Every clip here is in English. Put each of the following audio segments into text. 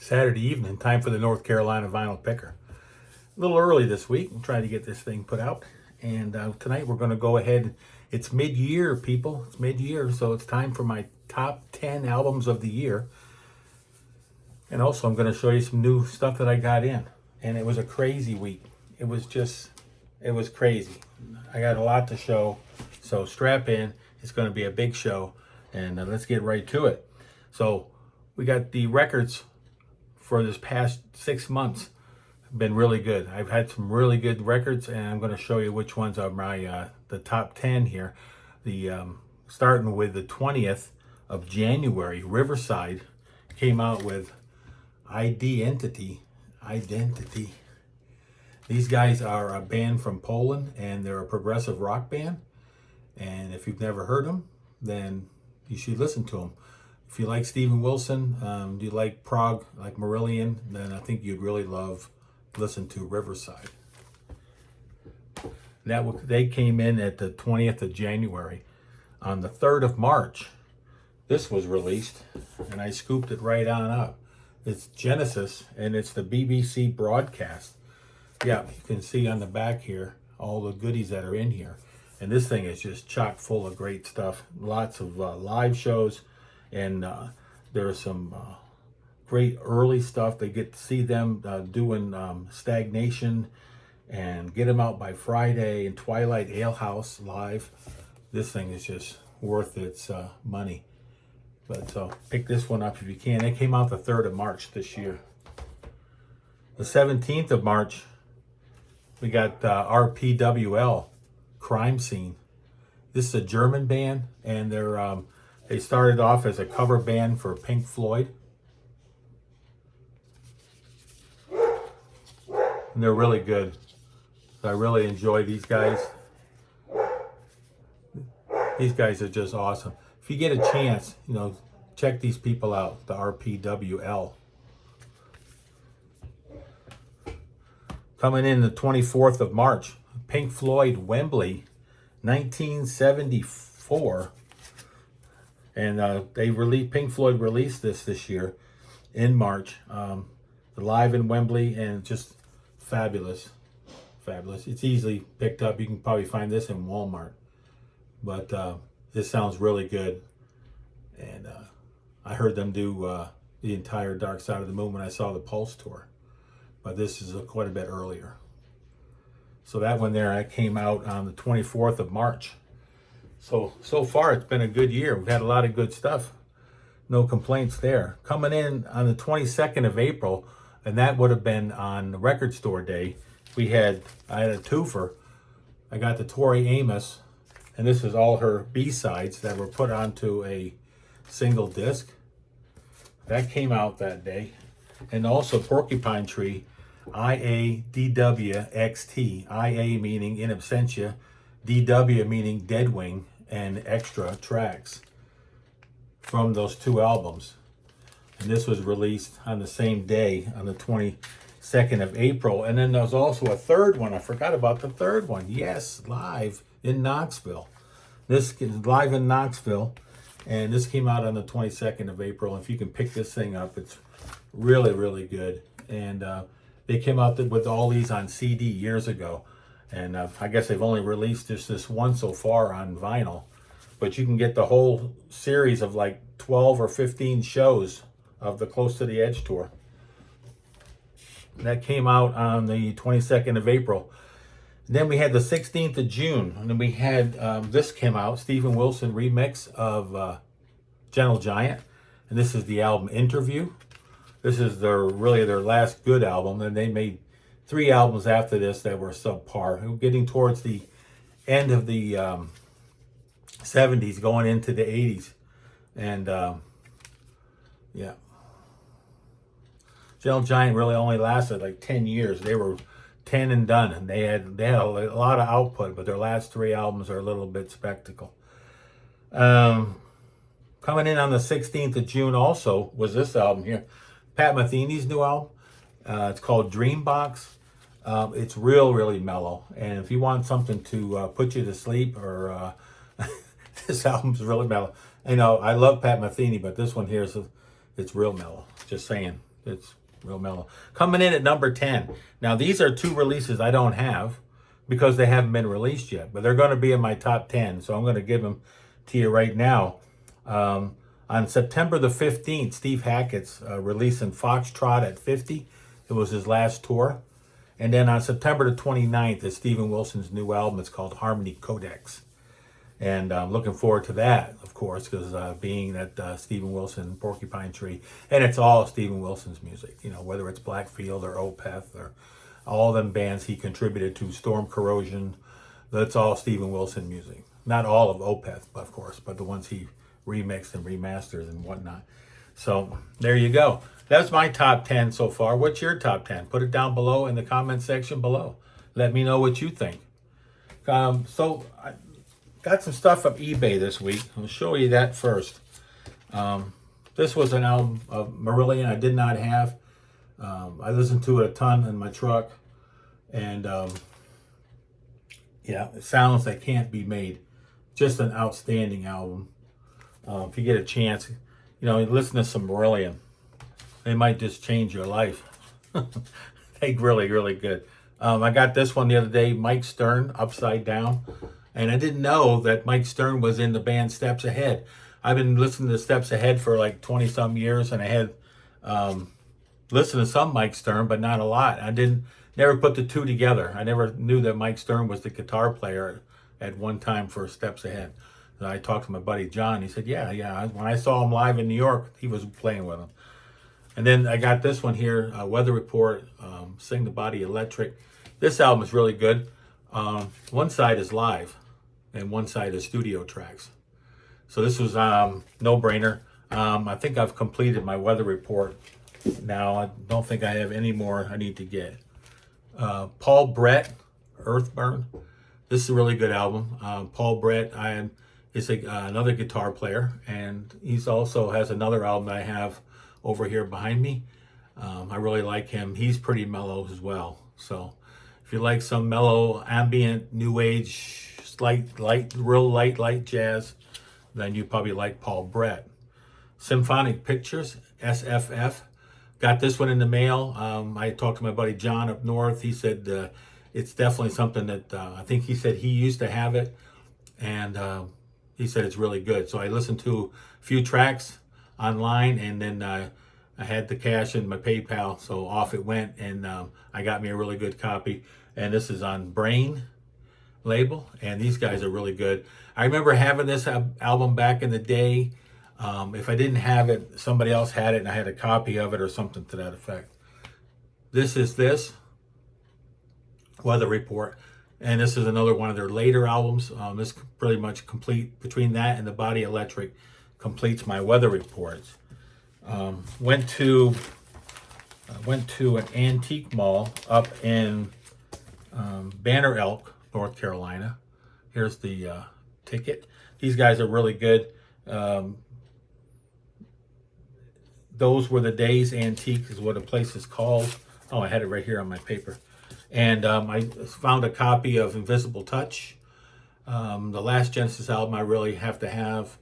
Saturday evening, time for the North Carolina Vinyl Picker. A little early this week. I'm trying to get this thing put out. And tonight we're going to go ahead. It's mid-year, people. It's mid-year, so it's time for my top 10 albums of the year. And also I'm going to show you some new stuff that I got in. And it was a crazy week. It was crazy. I got a lot to show. So strap in. It's going to be a big show. And let's get right to it. So we got the records for this past 6 months. Been really good. I've had some really good records, and I'm going to show you which ones are my the top 10 here. The starting with the 20th of January, Riverside came out with Identity. These guys are a band from Poland, and they're a progressive rock band. And if you've never heard them, then you should listen to them. If you like Steven Wilson, you like prog, like Marillion, then I think you'd really listen to Riverside. They came in at the 20th of January. On the 3rd of March, this was released, and I scooped it right on up. It's Genesis, and it's the BBC broadcast. Yeah, you can see on the back here all the goodies that are in here. And this thing is just chock full of great stuff. Lots of live shows. And there's some great early stuff. They get to see them doing Stagnation and Get 'Em Out by Friday and Twilight Ale House live. This thing is just worth its money. But so pick this one up if you can. It came out the 3rd of March this year. The 17th of March, we got RPWL, Crime Scene. This is a German band, and they started off as a cover band for Pink Floyd. And they're really good. I really enjoy these guys. These guys are just awesome. If you get a chance, check these people out, the RPWL. Coming in the 24th of March, Pink Floyd, Wembley, 1974. And Pink Floyd released this year in March, live in Wembley, and just fabulous. It's easily picked up. You can probably find this in Walmart, but this sounds really good. And I heard them do the entire Dark Side of the Moon when I saw the Pulse tour, but this is quite a bit earlier. So that one there, that came out on the 24th of March. So far, it's been a good year. We've had a lot of good stuff. No complaints there. Coming in on the 22nd of April, and that would have been on Record Store Day, I had a twofer. I got the Tori Amos, and this is all her B-sides that were put onto a single disc. That came out that day. And also Porcupine Tree, IADWXT. IA meaning in absentia, DW meaning Deadwing, and extra tracks from those two albums. And this was released on the same day, on the 22nd of April. And then there's also a third one. I forgot about the third one. Yes, live in Knoxville. This is live in Knoxville. And this came out on the 22nd of April. If you can pick this thing up, it's really, really good. And they came out with all these on CD years ago. And I guess they've only released just this one so far on vinyl. But you can get the whole series of like 12 or 15 shows of the Close to the Edge tour. That came out on the 22nd of April. And then we had the 16th of June. And then we had, this came out, Steven Wilson remix of Gentle Giant. And this is the album Interview. This is their last good album. And they made 3 albums after this that were subpar. We're getting towards the end of the 70s, going into the 80s. And yeah. Gentle Giant really only lasted like 10 years. They were 10 and done. And they had a lot of output, but their last 3 albums are a little bit spectacle. Coming in on the 16th of June also was this album here. Pat Metheny's new album. It's called Dreambox. It's really mellow, and if you want something to put you to sleep, or this album's really mellow. I love Pat Metheny, but this one here it's real mellow. Just saying. It's real mellow. Coming in at number 10. Now, these are two releases I don't have because they haven't been released yet, but they're going to be in my top 10, so I'm going to give them to you right now. On September the 15th, Steve Hackett's releasing Foxtrot at 50. It was his last tour. And then on September the 29th is Steven Wilson's new album. It's called Harmony Codex. And I'm looking forward to that, of course, because being that Steven Wilson, Porcupine Tree, and it's all Steven Wilson's music, you know, whether it's Blackfield or Opeth or all them bands he contributed to, Storm Corrosion, that's all Steven Wilson music. Not all of Opeth, of course, but the ones he remixed and remasters and whatnot. So there you go. That's my top 10 so far. What's your top 10? Put it down below in the comment section below. Let me know what you think. So I got some stuff from eBay this week. I'll show you that first. This was an album of Marillion I did not have. I listened to it a ton in my truck. And yeah, sounds that can't be made. Just an outstanding album. If you get a chance, you know, listen to some Marillion. They might just change your life. They really, really good. I got this one the other day, Mike Stern, Upside Down. And I didn't know that Mike Stern was in the band Steps Ahead. I've been listening to Steps Ahead for like 20-some years, and I had listened to some Mike Stern, but not a lot. I never put the two together. I never knew that Mike Stern was the guitar player at one time for Steps Ahead. And I talked to my buddy John. He said, yeah. When I saw him live in New York, he was playing with him. And then I got this one here, Weather Report, Sing the Body Electric. This album is really good. One side is live, and one side is studio tracks. So this was no-brainer. I think I've completed my Weather Report now. I don't think I have any more I need to get. Paul Brett, Earthburn. This is a really good album. Paul Brett is another guitar player, and he's also has another album that I have over here behind me. I really like him. He's pretty mellow as well. So if you like some mellow, ambient, new age, real light jazz, then you probably like Paul Brett. Symphonic Pictures, SFF. Got this one in the mail. I talked to my buddy John up north. He said it's definitely something that I think he said he used to have it, and he said it's really good. So I listened to a few tracks online, and then I had the cash in my PayPal, so off it went, and I got me a really good copy. And this is on Brain label, and these guys are really good. I remember having this album back in the day. If I didn't have it, somebody else had it, and I had a copy of it or something to that effect. This Weather Report, and this is another one of their later albums. This pretty much complete, between that and the Body Electric, completes my Weather Reports. Went to an antique mall up in Banner Elk, North Carolina. Here's the ticket. These guys are really good. Those Were the Days Antique is what the place is called. Oh, I had it right here on my paper. And I found a copy of Invisible Touch. The last Genesis album I really have to have.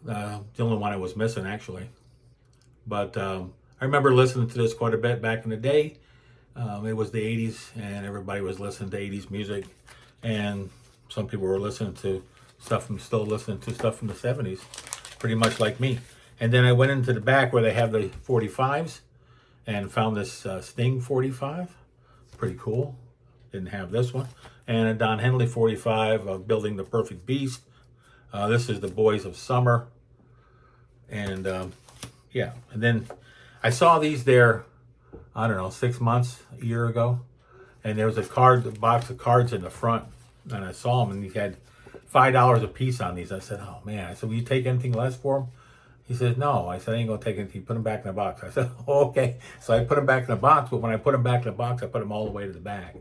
The only one I was missing, actually. But I remember listening to this quite a bit back in the day. It was the 80s, and everybody was listening to 80s music. And some people were listening to stuff from the 70s, pretty much like me. And then I went into the back where they have the 45s and found this Sting 45. Pretty cool. Didn't have this one. And a Don Henley 45 of Building the Perfect Beast. This is the Boys of Summer. And yeah, and then I saw these there, I don't know, 6 months, a year ago. And there was a box of cards in the front. And I saw them, and he had $5 a piece on these. I said, oh man. I said, will you take anything less for them? He said, no. I said, I ain't going to take anything. Put them back in the box. I said, oh, okay. So I put them back in the box, but when I put them back in the box, I put them all the way to the back.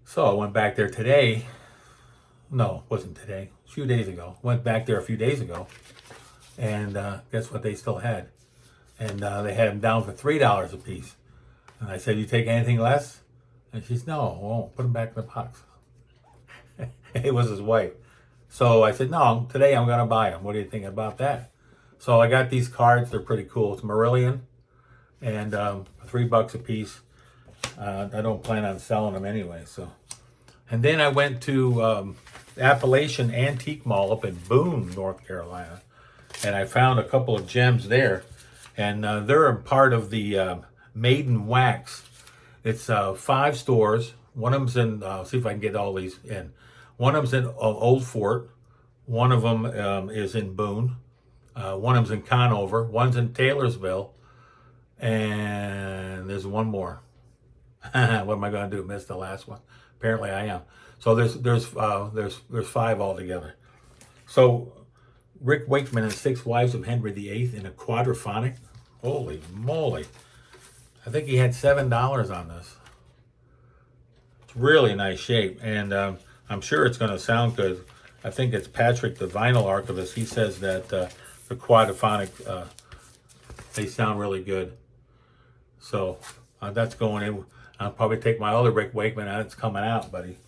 So I went back there today. No, it wasn't today. A few days ago. Went back there a few days ago. And guess what they still had? And they had them down for $3 a piece. And I said, you take anything less? And she said, no, I won't. Put them back in the box. It was his wife. So I said, no, today I'm going to buy them. What do you think about that? So I got these cards. They're pretty cool. It's Marillion, and $3 a piece. I don't plan on selling them anyway. So, and then I went to Appalachian Antique Mall up in Boone, North Carolina, and I found a couple of gems there, and they're a part of the Maiden Wax. It's 5 stores. One of them's in. See if I can get all these in. One of them's in Old Fort. One of them is in Boone. One of them's in Conover. One's in Taylorsville, and there's one more. What am I going to do? Miss the last one? Apparently, I am. So there's 5 altogether. So Rick Wakeman and 6 Wives of Henry VIII in a quadraphonic. Holy moly! I think he had $7 on this. It's really nice shape, and I'm sure it's going to sound good. I think it's Patrick, the vinyl archivist. He says that the quadraphonic, they sound really good. So that's going in. I'll probably take my other Rick Wakeman out. It's coming out, buddy.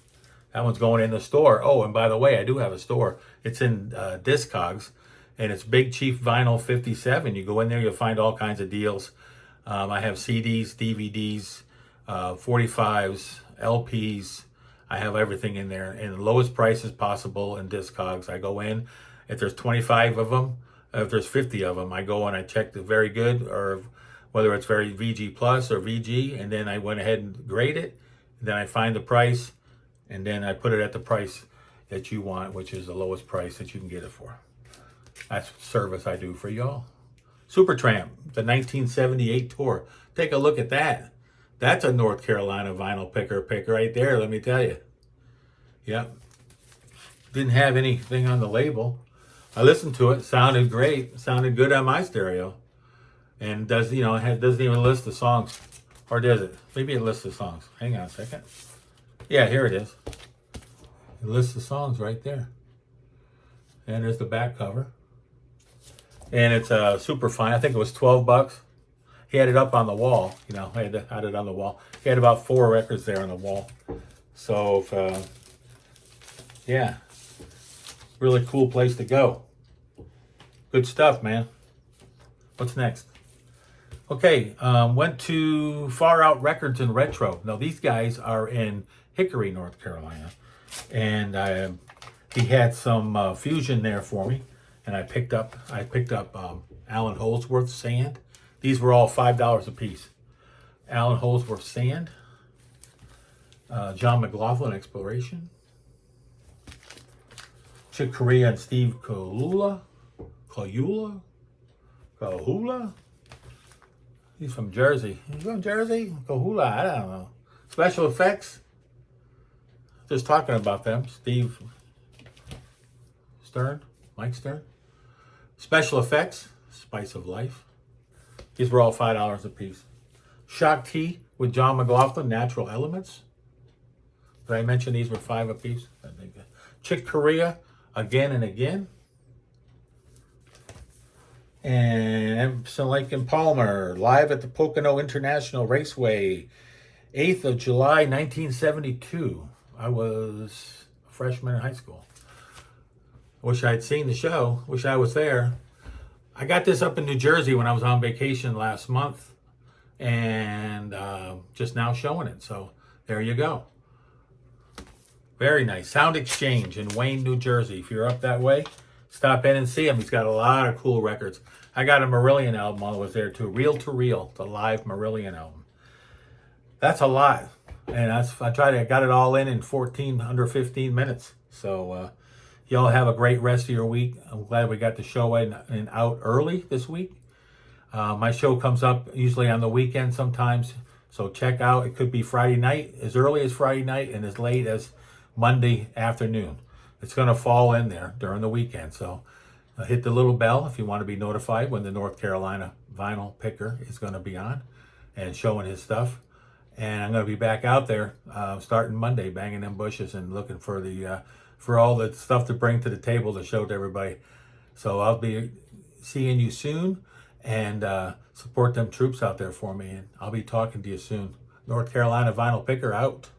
That one's going in the store. Oh, and by the way, I do have a store. It's in Discogs, and it's Big Chief Vinyl 57. You go in there, you'll find all kinds of deals. I have CDs, DVDs, 45s, LPs. I have everything in there, and the lowest prices possible in Discogs. I go in, if there's 25 of them, if there's 50 of them, I go and I check the very good, or whether it's very VG plus or VG, and then I went ahead and grade it. Then I find the price, and then I put it at the price that you want, which is the lowest price that you can get it for. That's service I do for y'all. Supertramp, the 1978 tour. Take a look at that. That's a North Carolina vinyl pick right there, let me tell you. Yep. Didn't have anything on the label. I listened to it, sounded great, sounded good on my stereo. And does, it doesn't even list the songs. Or does it? Maybe it lists the songs. Hang on a second. Yeah, here it is. It lists the songs right there. And there's the back cover. And it's super fine. I think it was $12. He had it up on the wall. I had it on the wall. He had about 4 records there on the wall. So, yeah. Really cool place to go. Good stuff, man. What's next? Okay, went to Far Out Records and Retro. Now, these guys are in Hickory, North Carolina. And he had some fusion there for me. And I picked up Alan Holdsworth Sand. These were all $5 a piece. Alan Holdsworth Sand. John McLaughlin Exploration. Chick Corea and Steve Kahula. He's from Jersey. He's from Jersey? Kahula, I don't know. Special Effects. Just talking about them. Steve Stern. Mike Stern. Special Effects. Spice of Life. These were all $5 a piece. Shock T with John McLaughlin, Natural Elements. Did I mention these were $5 a piece? I think. Chick Corea, Again and Again. And Emerson, Lake and Palmer, live at the Pocono International Raceway, 8th of July, 1972. I was a freshman in high school. Wish I'd seen the show. Wish I was there. I got this up in New Jersey when I was on vacation last month, and just now showing it. So there you go. Very nice. Sound Exchange in Wayne, New Jersey. If you're up that way, stop in and see him. He's got a lot of cool records. I got a Marillion album while I was there too. Reel to Reel, the live Marillion album. That's a lot. And I got it all in under 15 minutes. So y'all have a great rest of your week. I'm glad we got the show in and out early this week. My show comes up usually on the weekend sometimes. So check out. It could be Friday night, as early as Friday night, and as late as Monday afternoon. It's going to fall in there during the weekend. So hit the little bell if you want to be notified when the North Carolina vinyl picker is going to be on and showing his stuff. And I'm going to be back out there starting Monday, banging them bushes and looking for for all the stuff to bring to the table to show to everybody. So I'll be seeing you soon, and support them troops out there for me. And I'll be talking to you soon. North Carolina vinyl picker out.